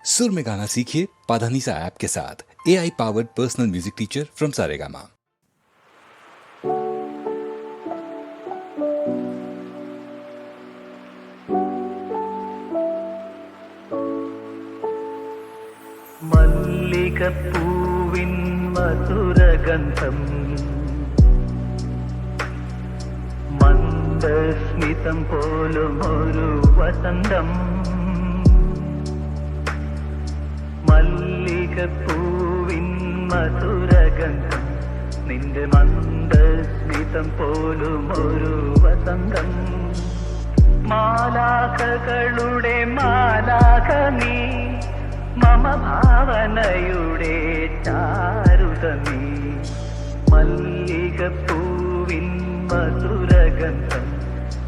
सुर में गाना सीखिए पाधानीसा ऐप के साथ। AI powered personal music teacher from Saregama. മല്ലികപ്പൂവിൻ മധുരഗന്ധം മന്ദസ്മിതം പോലും ഒരു വസന്തം. മല്ലികപ്പൂവിൻ മധുരഗന്ധം നിന്റെ മന്ദസ്മിതം പോലും ഒരു വസന്തം. മാലാഖകളുടെ മാലാഖ നീ, മമ ഭാവനയുടെ ചാരുതമീ. മല്ലികപ്പൂവിൻ മധുരഗന്ധം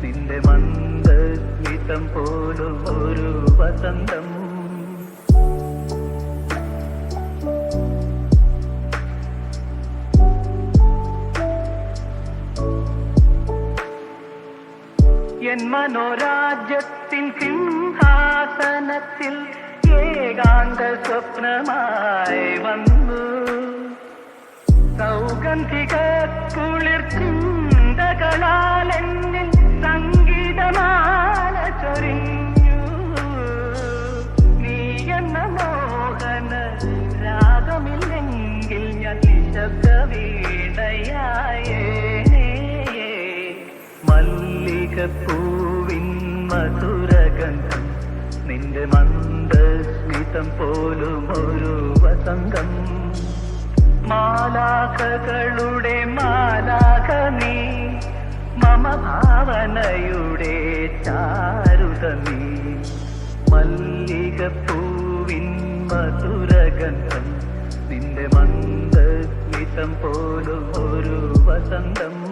നിന്റെ മന്ദസ്മിതം പോലും ഒരു വസന്തം. എൻ മനോരാജ്യത്തിൻ സിംഹാസനത്തിൽ ഏകാന്ത സ്വപ്നമായി വന്നു. സൗഗന്ധിക കുളിർ ചിന്തകളാൽ എന്നിൽ സംഗീതമാല ചൊരിഞ്ഞു. നീ എന്ന മോഹന രാഗമില്ലെങ്കിൽ ഞാൻ നിശബ്ദ വീണയായേനേ. മല്ലികപ്പൂവിൻ മധുരഗന്ധം നിന്റെ മന്ദസ്മിതം പോലും ഒരു വസന്തം. മാലാഖകളുടെ മാലാഖ നീ, മമ ഭാവനയുടെ ചാരുതമീ. മല്ലികപ്പൂവിൻ മധുരഗന്ധം നിന്റെ മന്ദസ്മിതം പോലും ഒരു വസന്തം.